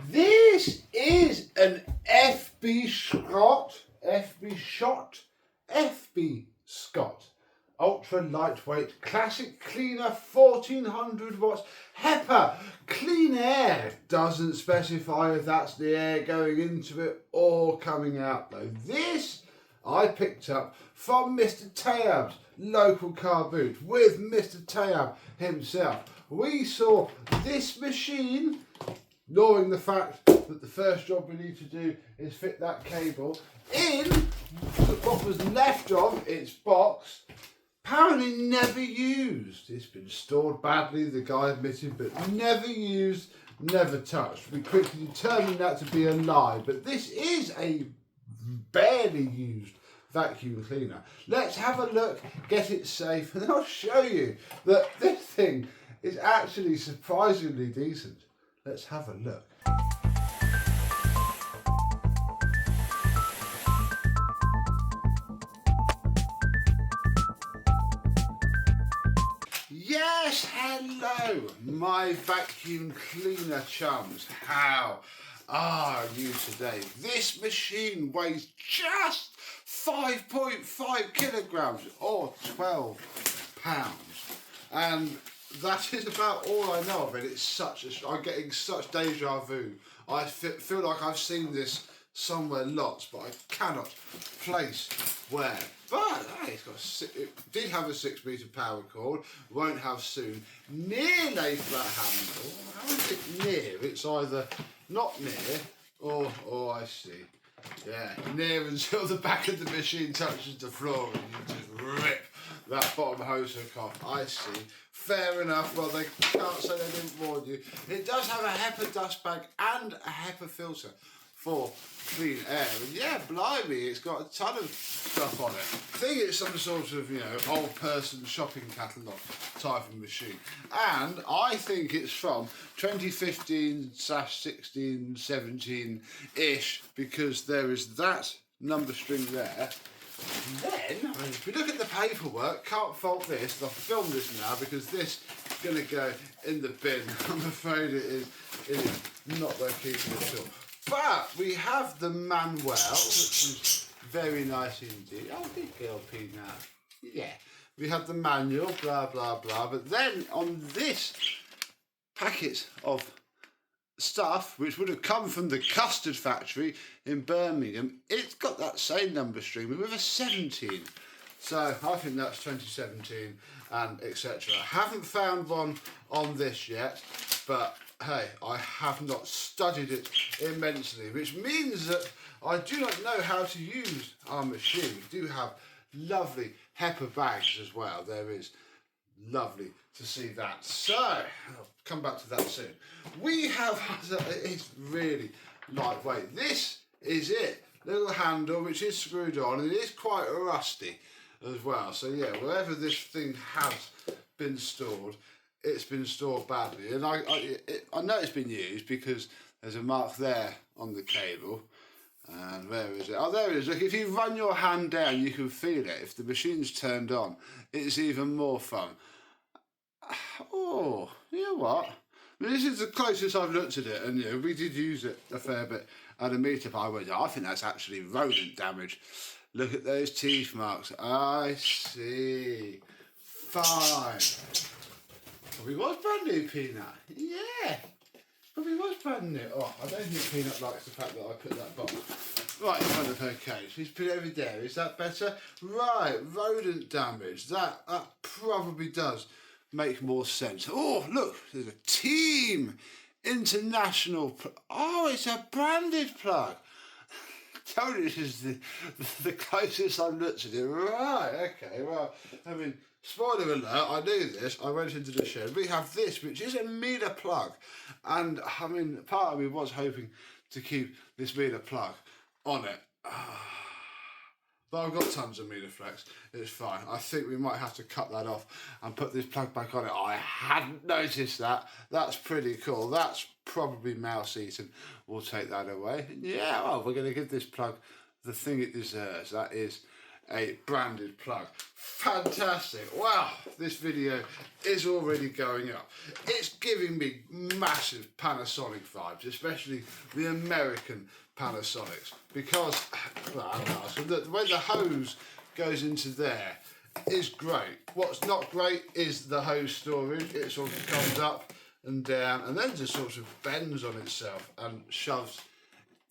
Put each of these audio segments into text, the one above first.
This is an Efbe Schott, Efbe Schott, ultra lightweight, classic cleaner, 1400 watts, HEPA, clean air. Doesn't specify if that's the air going into it or coming out though. This I picked up from Mr. Tayyab's local car boot with Mr. Tayyab himself. We saw this machine, ignoring the fact that the first job we need to do is fit that cable in what was left of its box, apparently never used. It's been stored badly, the guy admitted, but never used, never touched. We quickly determined that to be a lie, but this is a barely used vacuum cleaner. Let's have a look, get it safe, and then I'll show you that this thing is actually surprisingly decent. Let's have a look. Yes, hello, my vacuum cleaner chums. How are you today? This machine weighs just 5.5 kilograms or 12 pounds. And that is about all I know of it. It's I'm getting such deja vu. I feel like I've seen this somewhere lots, but I cannot place where. But hey, it did have a 6 metre power cord, won't have soon. Near lay flat handle. How is it near? It's either not near or I see. Yeah, near until the back of the machine touches the floor and you just rip that bottom hose hook off. I see. Fair enough. Well, they can't say they didn't warn you. It does have a HEPA dust bag and a HEPA filter for clean air. And yeah, blimey, it's got a ton of stuff on it. I think it's some sort of, old person shopping catalogue type of machine. And I think it's from 2015/16, 17-ish, because there is that number string there. Then, if we look at the paperwork, can't fault this. I'll film this now because this is going to go in the bin. I'm afraid it is not that keeping at all. But we have the manual, which is very nice indeed. Oh, big girl peanut. Yeah. We have the manual, blah, blah, blah. But then on this packet of stuff, which would have come from the custard factory in Birmingham, it's got that same number string with a 17. So I think that's 2017 and etc. I haven't found one on this yet, but hey, I have not studied it immensely, which means that I do not know how to use our machine. We do have lovely HEPA bags as well. There is lovely to see that. So, I'll come back to that soon. We have, it's really lightweight. This is it. Little handle which is screwed on, and it is quite rusty as well. So yeah, wherever this thing has been stored, it's been stored badly. And I know it's been used because there's a mark there on the cable. And where is it? Oh, there it is. Look, if you run your hand down, you can feel it. If the machine's turned on, it's even more fun. Oh, you know what? I mean, this is the closest I've looked at it, and we did use it a fair bit at a meetup. I think that's actually rodent damage. Look at those teeth marks. I see. Fine. Probably was brand new, Peanut. Yeah. Probably was brand new. Oh, I don't think Peanut likes the fact that I put that box right in front of her cage. She's put it over there. Is that better? Right, rodent damage. That probably does make more sense. Oh, look, there's a Team International. Oh, it's a branded plug. I told you this is the closest I've looked at it. Right, okay, well, I mean, spoiler alert, I knew this. I went into the shed. We have this, which is a meter plug. And, I mean, part of me was hoping to keep this meter plug on it. But I've got tons of meter flex. It's fine. I think we might have to cut that off and put this plug back on it. I hadn't noticed that. That's pretty cool. That's probably mouse eaten. We'll take that away. Yeah, well, we're going to give this plug the thing it deserves. That is a branded plug. Fantastic. Wow, this video is already going up. It's giving me massive Panasonic vibes, especially the American Panasonics, because well, I don't know, so the way the hose goes into there is great. What's not great is the hose storage. It sort of comes up and down and then just sort of bends on itself and shoves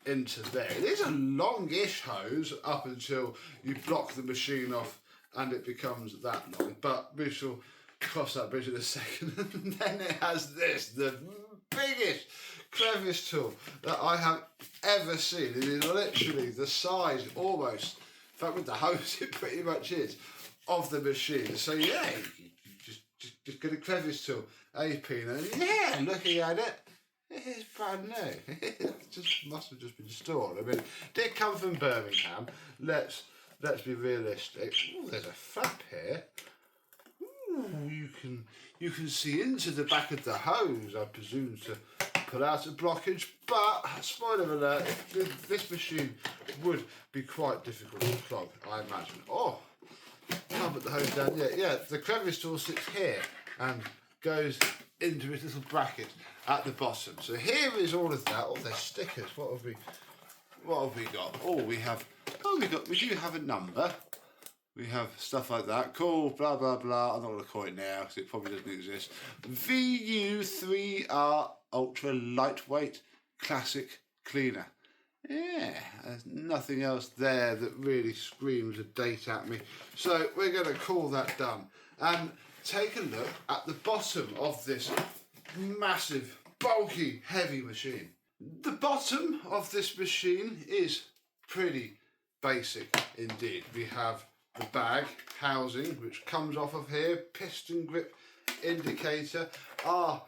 into there. It is a longish hose up until you block the machine off and it becomes that long, but we shall cross that bridge in a second. And then it has this, the biggest crevice tool that I have ever seen. It is literally the size almost, in fact with the hose it pretty much is, of the machine. So yeah, you just get a crevice tool, a peanut, and yeah, looking at it, it is brand new. It just must have just been stored. I mean, it did come from Birmingham. Let's be realistic. Ooh, there's a flap here. Ooh, you can see into the back of the hose, I presume, to pull out a blockage. But spoiler alert, this machine would be quite difficult to clog, I imagine. Oh, can't put the hose down yet. Yeah, the crevice tool sits here and goes into its little bracket at the bottom. So here is all of that. Oh, there's stickers. What have we got? We do have a number. We have stuff like that. Cool, blah, blah, blah. I'm not going to call it now because it probably doesn't exist. VU38 Ultra Lightweight Classic Cleaner. Yeah, there's nothing else there that really screams a date at me. So we're going to call that done. And take a look at the bottom of this massive, bulky, heavy machine. The bottom of this machine is pretty basic indeed. We have the bag housing which comes off of here, piston grip indicator. Our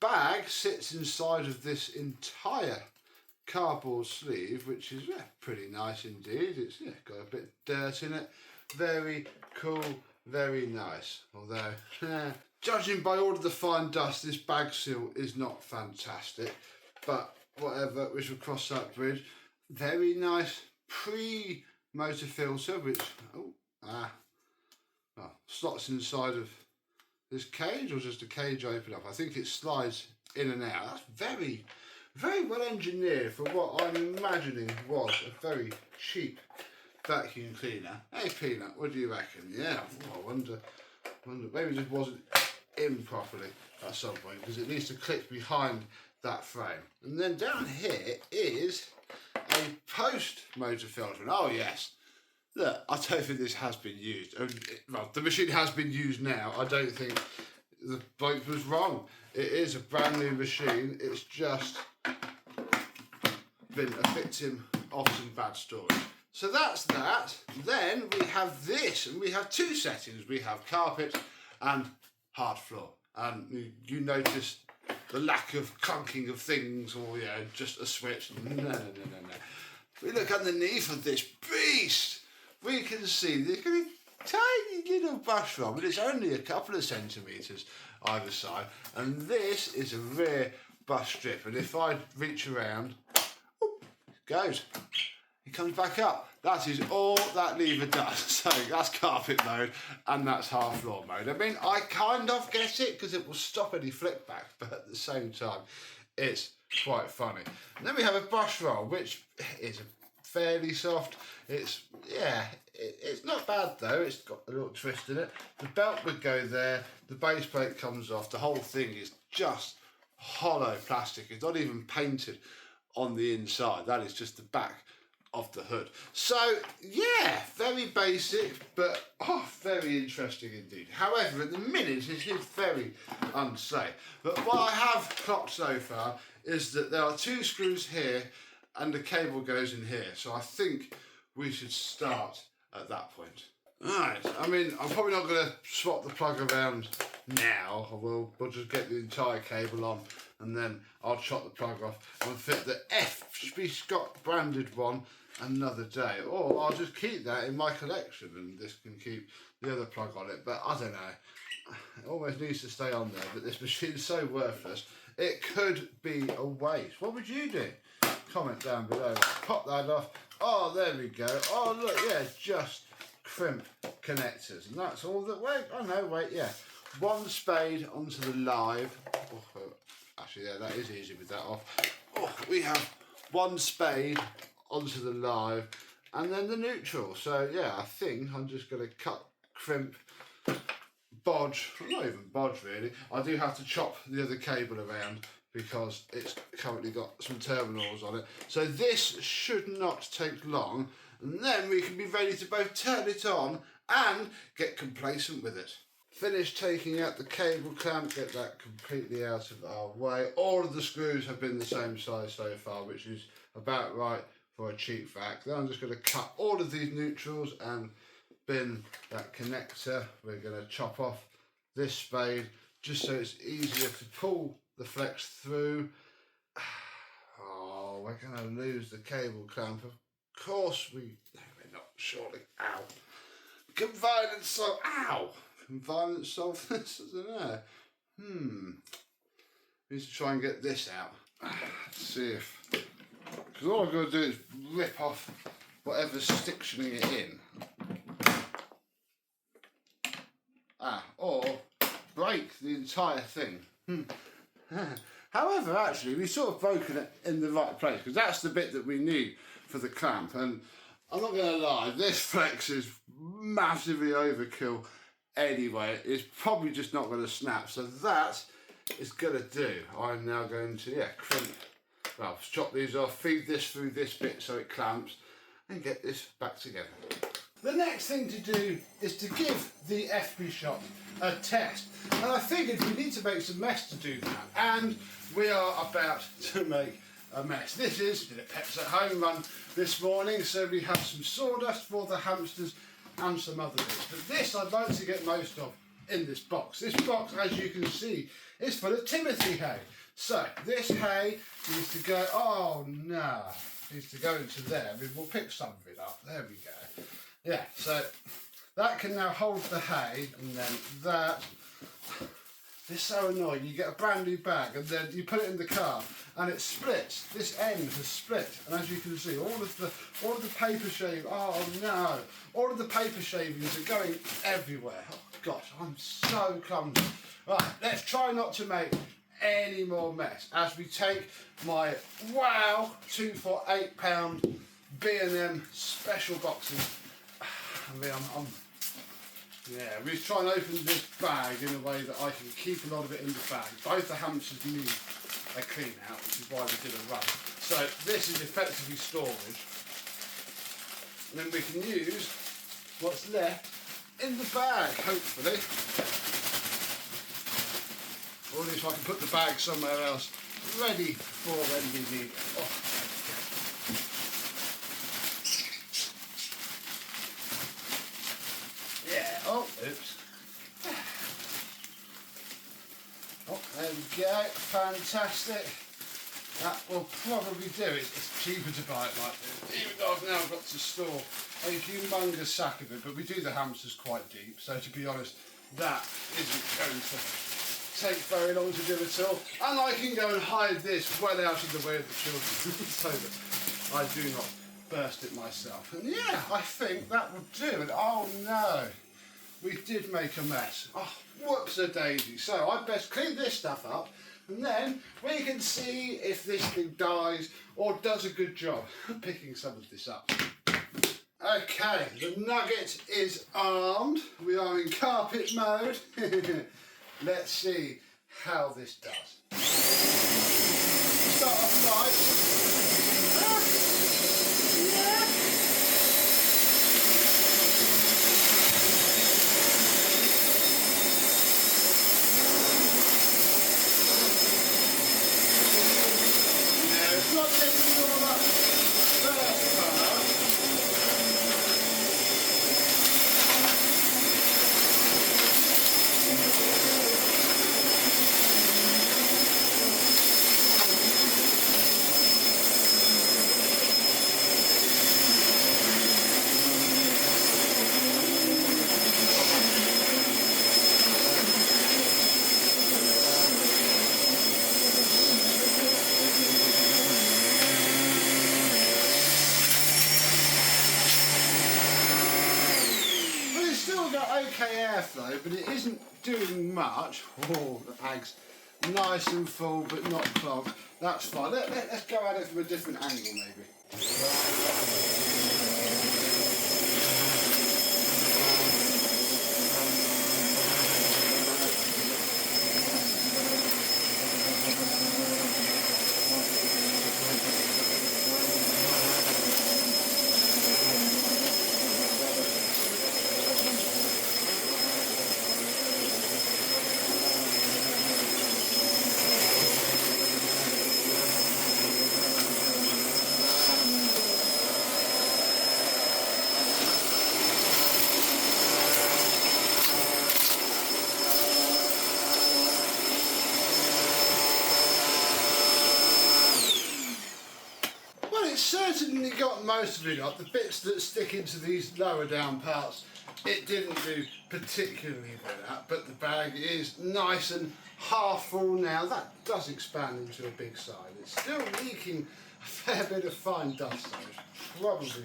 bag sits inside of this entire cardboard sleeve, which is pretty nice indeed. It's got a bit of dirt in it. Very cool, very nice. Although, judging by all of the fine dust, this bag seal is not fantastic. But whatever, we shall cross that bridge. Very nice pre-motor filter, which slots inside of this cage, or just a cage open up. I think it slides in and out. That's very, very well engineered for what I'm imagining was a very cheap vacuum cleaner. Hey Peanut, what do you reckon? Yeah, I wonder maybe it just wasn't in properly at some point, because it needs to click behind that frame. And then down here is a post motor filter. And oh yes, look, I don't think this has been used. Well, the machine has been used now. I don't think the bloke was wrong. It is a brand new machine. It's just been a victim of some bad storage. So that's that. Then we have this, and we have two settings. We have carpet and hard floor. And you notice the lack of clunking of things, or just a switch. No. We look underneath of this beast. We can see this tiny little brush rod, but it's only a couple of centimetres either side. And this is a rear bus strip. And if I reach around, it goes. It comes back up. That is all that lever does. So that's carpet mode and that's half floor mode. I mean, I kind of get it because it will stop any flick back, but at the same time, it's quite funny. And then we have a brush roll, which is fairly soft. It's not bad though. It's got a little twist in it. The belt would go there. The base plate comes off. The whole thing is just hollow plastic. It's not even painted on the inside. That is just the back of the hood. So yeah, very basic, but very interesting indeed. However, at the minute it is very unsafe. But what I have clocked so far is that there are two screws here and the cable goes in here. So I think we should start at that point. Alright, I mean, I'm probably not going to swap the plug around now. We'll just get the entire cable on and then I'll chop the plug off and fit the Efbe Schott branded one another day. Or I'll just keep that in my collection and this can keep the other plug on it. But I don't know. It almost needs to stay on there, but this machine's so worthless. It could be a waste. What would you do? Comment down below. Pop that off. Oh, there we go. Oh, look, yeah, just crimp connectors, and that's all that. Wait, oh no, wait, yeah, one spade onto the live. Oh, actually, yeah, that is easy with that off. Oh, we have one spade onto the live, and then the neutral. So yeah, I think I'm just going to cut, crimp, bodge, not even bodge really. I do have to chop the other cable around because it's currently got some terminals on it. So this should not take long, and then we can be ready to both turn it on and get complacent with it. Finish taking out the cable clamp, get that completely out of our way. All of the screws have been the same size so far, which is about right for a cheap vac. Then I'm just going to cut all of these neutrals and bin that connector. We're going to chop off this spade just so it's easier to pull the flex through. Oh, we're going to lose the cable clamp. Of course no, we're not, surely. Ow. Can violence solve? Ow! Can violence solve this? I don't know. We need to try and get this out. Let's see if, because all I've got to do is rip off whatever's sectioning it in. Or break the entire thing. However, actually, we've sort of broken it in the right place, because that's the bit that we need for the clamp. And I'm not going to lie, this flex is massively overkill anyway. It's probably just not going to snap. So that is going to do. I'm now going to, crimp. Well, chop these off, feed this through this bit so it clamps, and get this back together. The next thing to do is to give the Efbe Schott a test. And I figured we need to make some mess to do that. And we are about to make a mess. This is a Pets at Home run this morning, so we have some sawdust for the hamsters and some other bits. But this I'd like to get most of in this box. This box, as you can see, is full of Timothy hay. So this hay needs to go, oh no, needs to go into there. I mean, we'll pick some of it up. There we go. Yeah, so that can now hold the hay, and then that. It's so annoying. You get a brand new bag and then you put it in the car and it splits. This end has split, and as you can see, all of the paper shaving. Oh no! All of the paper shavings are going everywhere. Oh gosh, I'm so clumsy. Right, let's try not to make any more mess as we take my wow 2 for £8 B&M special boxes. I mean, we try and open this bag in a way that I can keep a lot of it in the bag. Both the hamsters need a clean out, which is why we did a run. So this is effectively storage. And then we can use what's left in the bag, hopefully. Or at least I can put the bag somewhere else, ready for when we need it. Oh. Oh, oops. Oh, there we go. Fantastic. That will probably do it. It's cheaper to buy it like this, even though I've now got to store a humongous sack of it, but we do the hamsters quite deep, so to be honest, that isn't going to take very long to do at all. And I can go and hide this well out of the way of the children so that I do not burst it myself. And yeah, I think that will do it. Oh no. We did make a mess. Oh, whoops a daisy. So I best clean this stuff up, and then we can see if this thing dies or does a good job picking some of this up. Okay, the nugget is armed. We are in carpet mode. Let's see how this does. Start off light. Yeah. Not getting all that first part. okay airflow, but it isn't doing much. Oh, the bag's nice and full, but not clogged. That's fine. Let's go at it from a different angle, maybe. It's certainly got most of it up. The bits that stick into these lower down parts, it didn't do particularly with that, but the bag is nice and half full now. That does expand into a big side. It's still leaking a fair bit of fine dust though. It's probably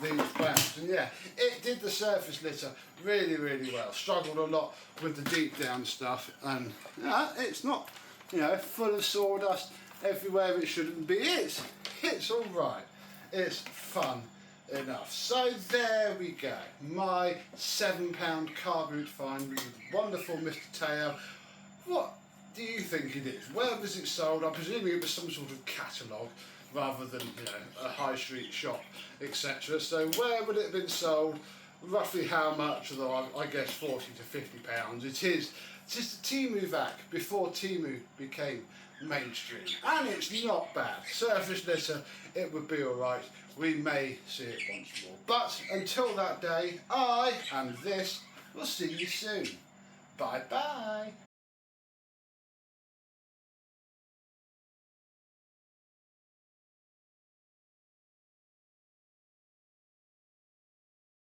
these bags. And yeah, it did the surface litter really, really well. Struggled a lot with the deep down stuff, and it's not, full of sawdust everywhere it shouldn't be. It's all right. It's fun enough. So there we go. My £7 car boot find with wonderful Mr. Tayyab. What do you think it is? Where was it sold? I'm presuming it was some sort of catalogue rather than a high street shop, etc. So where would it have been sold? Roughly how much? Although I guess £40 to £50. It is just a Temu vac before Temu became mainstream, and it's not bad. Surface litter, it would be alright. We may see it once more, but until that day, I and this will see you soon. Bye bye.